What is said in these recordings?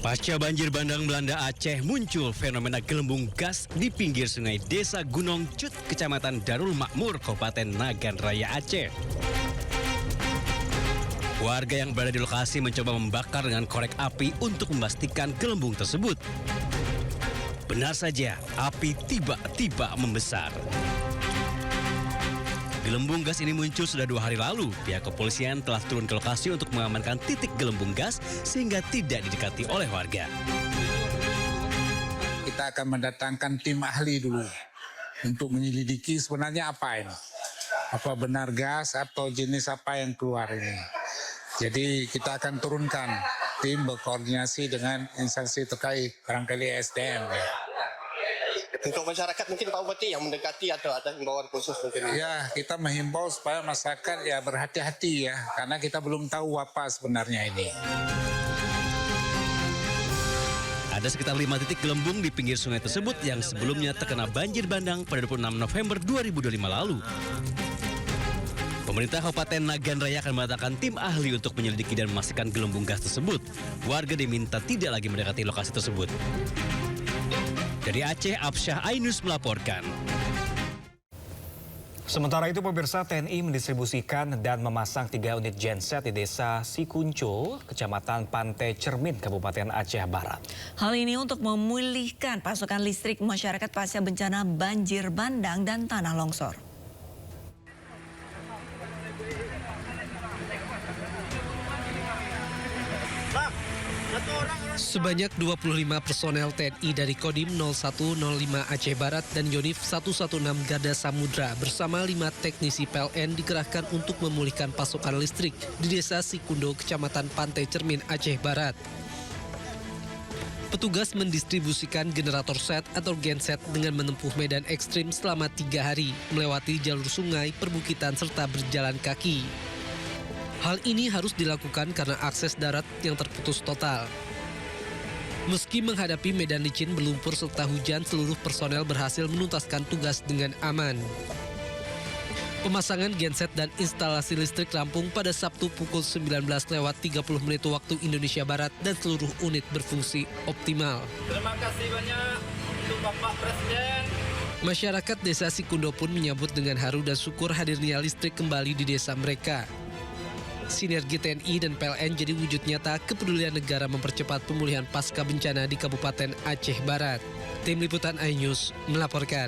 Pasca banjir bandang melanda Aceh, muncul fenomena gelembung gas di pinggir sungai Desa Gunung Cut, Kecamatan Darul Makmur, Kabupaten Nagan Raya, Aceh. Warga yang berada di lokasi mencoba membakar dengan korek api untuk memastikan gelembung tersebut. Benar saja, api tiba-tiba membesar. Gelembung gas ini muncul sudah 2 hari lalu. Pihak kepolisian telah turun ke lokasi untuk mengamankan titik gelembung gas sehingga tidak didekati oleh warga. Kita akan mendatangkan tim ahli dulu untuk menyelidiki sebenarnya apa ini. Apa benar gas atau jenis apa yang keluar ini. Jadi kita akan turunkan tim berkoordinasi dengan instansi terkait, barangkali SDM. Untuk masyarakat mungkin Pak Bupati yang mendekati atau ada himbauan khusus mungkin? Ya, kita menghimbau supaya masyarakat ya berhati-hati ya, karena kita belum tahu apa sebenarnya ini. Ada sekitar 5 titik gelembung di pinggir sungai tersebut yang sebelumnya terkena banjir bandang pada 26 November 2025 lalu. Pemerintah Kabupaten Nagan Raya akan mendatangkan tim ahli untuk menyelidiki dan memastikan gelembung gas tersebut. Warga diminta tidak lagi mendekati lokasi tersebut. Dari Aceh, Absyah Ainus melaporkan. Sementara itu, pemirsa, TNI mendistribusikan dan memasang 3 unit genset di Desa Sikunco, Kecamatan Pantai Cermin, Kabupaten Aceh Barat. Hal ini untuk memulihkan pasokan listrik masyarakat pasca bencana banjir bandang dan tanah longsor. Sebanyak 25 personel TNI dari Kodim 0105 Aceh Barat dan Yonif 116 Garda Samudra bersama 5 teknisi PLN dikerahkan untuk memulihkan pasokan listrik di Desa Sikundo, Kecamatan Pantai Cermin, Aceh Barat. Petugas mendistribusikan generator set atau genset dengan menempuh medan ekstrim selama 3 hari, melewati jalur sungai, perbukitan, serta berjalan kaki. Hal ini harus dilakukan karena akses darat yang terputus total. Meski menghadapi medan licin berlumpur serta hujan, seluruh personel berhasil menuntaskan tugas dengan aman. Pemasangan genset dan instalasi listrik rampung pada Sabtu pukul 19:30 waktu Indonesia Barat dan seluruh unit berfungsi optimal. Terima kasih banyak untuk Bapak Presiden. Masyarakat Desa Sikundo pun menyambut dengan haru dan syukur hadirnya listrik kembali di desa mereka. Sinergi TNI dan PLN jadi wujud nyata kepedulian negara mempercepat pemulihan pasca bencana di Kabupaten Aceh Barat. Tim Liputan iNews melaporkan.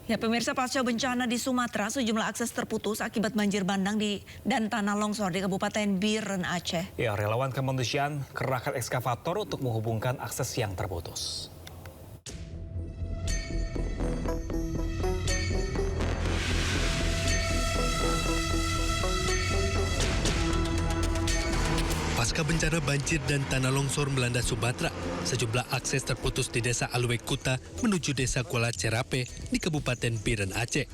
Ya, pemirsa, pasca bencana di Sumatera, sejumlah akses terputus akibat banjir bandang dan tanah longsor di Kabupaten Biren, Aceh. Ya, relawan kemanusiaan kerahkan ekskavator untuk menghubungkan akses yang terputus. Pasca bencana banjir dan tanah longsor melanda Sumatera, sejumlah akses terputus di Desa Alwe Kuta menuju Desa Kuala Cerape di Kabupaten Biren, Aceh.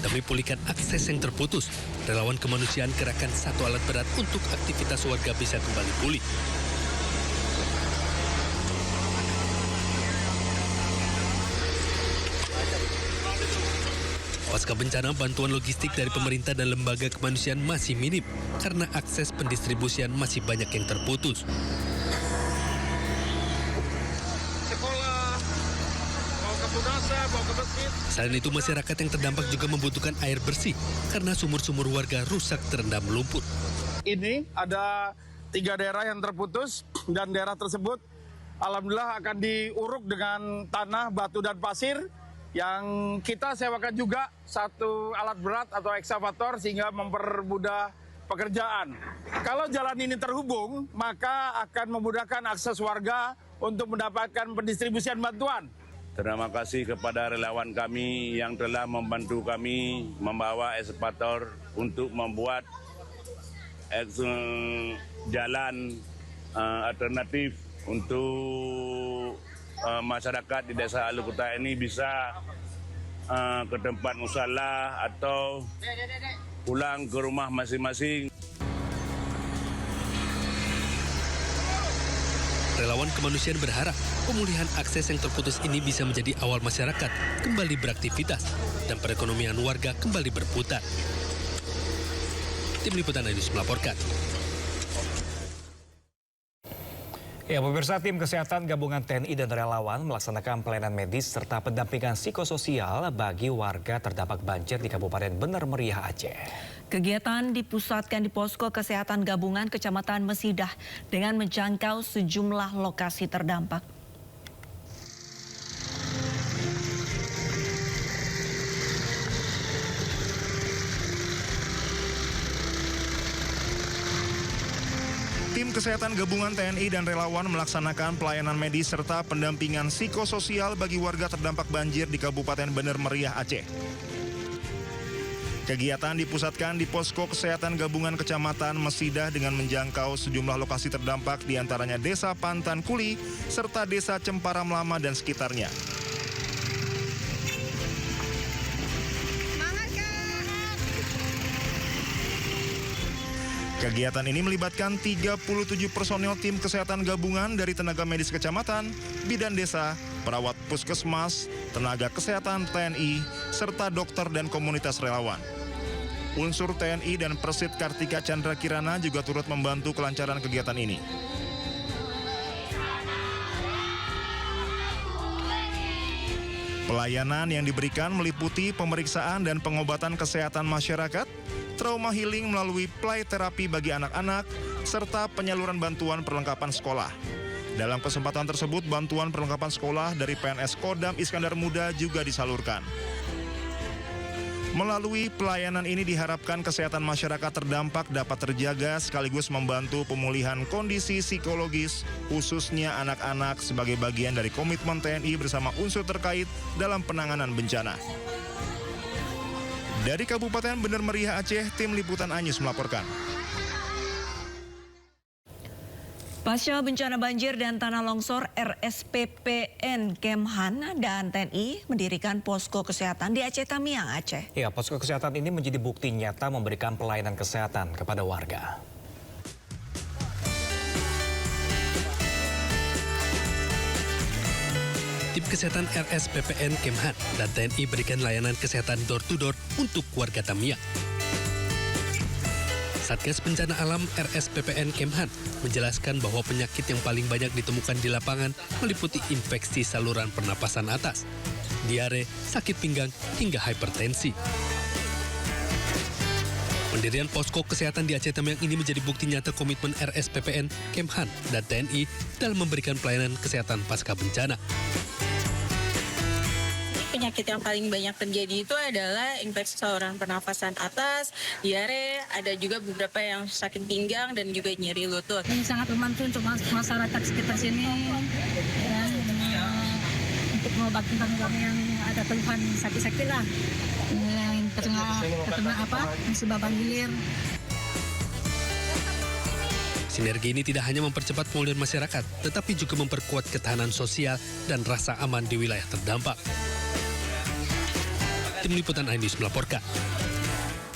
Demi pulihkan akses yang terputus, relawan kemanusiaan kerahkan 1 alat berat untuk aktivitas warga bisa kembali pulih. Pasca bencana, bantuan logistik dari pemerintah dan lembaga kemanusiaan masih minim karena akses pendistribusian masih banyak yang terputus. Selain itu, masyarakat yang terdampak juga membutuhkan air bersih karena sumur-sumur warga rusak terendam lumpur. Ini ada 3 daerah yang terputus dan daerah tersebut alhamdulillah akan diuruk dengan tanah, batu, dan pasir. Yang kita sewakan juga 1 alat berat atau ekskavator sehingga mempermudah pekerjaan. Kalau jalan ini terhubung, maka akan memudahkan akses warga untuk mendapatkan pendistribusian bantuan. Terima kasih kepada relawan kami yang telah membantu kami membawa ekskavator untuk membuat jalan alternatif untuk masyarakat di Desa Alwe Kuta ini bisa ke tempat musala atau pulang ke rumah masing-masing. Relawan kemanusiaan berharap pemulihan akses yang terputus ini bisa menjadi awal masyarakat kembali beraktivitas dan perekonomian warga kembali berputar. Tim Liputan Ainus melaporkan. Ya, pemirsa, tim kesehatan gabungan TNI dan relawan melaksanakan pelayanan medis serta pendampingan psikososial bagi warga terdampak banjir di Kabupaten Bener Meriah, Aceh. Kegiatan dipusatkan di posko kesehatan gabungan Kecamatan Mesidah dengan menjangkau sejumlah lokasi terdampak. Tim kesehatan gabungan TNI dan relawan melaksanakan pelayanan medis serta pendampingan psikososial bagi warga terdampak banjir di Kabupaten Bener Meriah, Aceh. Kegiatan dipusatkan di posko kesehatan gabungan Kecamatan Mesidah dengan menjangkau sejumlah lokasi terdampak diantaranya Desa Pantan Kuli serta Desa Cemparam Lama dan sekitarnya. Kegiatan ini melibatkan 37 personil tim kesehatan gabungan dari tenaga medis kecamatan, bidan desa, perawat puskesmas, tenaga kesehatan TNI, serta dokter dan komunitas relawan. Unsur TNI dan Persit Kartika Chandra Kirana juga turut membantu kelancaran kegiatan ini. Pelayanan yang diberikan meliputi pemeriksaan dan pengobatan kesehatan masyarakat, trauma healing melalui play terapi bagi anak-anak, serta penyaluran bantuan perlengkapan sekolah. Dalam kesempatan tersebut, bantuan perlengkapan sekolah dari PNS Kodam Iskandar Muda juga disalurkan. Melalui pelayanan ini diharapkan kesehatan masyarakat terdampak dapat terjaga sekaligus membantu pemulihan kondisi psikologis, khususnya anak-anak sebagai bagian dari komitmen TNI bersama unsur terkait dalam penanganan bencana. Dari Kabupaten Bener Meriah, Aceh, Tim Liputan Ainus melaporkan. Pasca bencana banjir dan tanah longsor, RSPPN Kemhan dan TNI mendirikan posko kesehatan di Aceh Tamiang, Aceh. Ya, posko kesehatan ini menjadi bukti nyata memberikan pelayanan kesehatan kepada warga. Tim kesehatan RSPPN Kemhan dan TNI berikan layanan kesehatan door-to-door untuk warga Tamiang. Satgas Bencana Alam RSPPN Kemhan menjelaskan bahwa penyakit yang paling banyak ditemukan di lapangan meliputi infeksi saluran pernapasan atas, diare, sakit pinggang, hingga hipertensi. Pendirian posko kesehatan di Aceh Tamiang ini menjadi bukti nyata komitmen RSPPN, Kemhan, dan TNI dalam memberikan pelayanan kesehatan pasca bencana. Penyakit yang paling banyak terjadi itu adalah infeksi saluran pernafasan atas, diare, ada juga beberapa yang sakit pinggang dan juga nyeri lutut. Ini sangat membantu untuk masyarakat sekitar sini dan untuk mengobati orang yang ada keluhan sakit-sakit lah, yang terkena musibah banjir. Sinergi ini tidak hanya mempercepat pemulihan masyarakat, tetapi juga memperkuat ketahanan sosial dan rasa aman di wilayah terdampak. Tim Liputan Ainus melaporkan.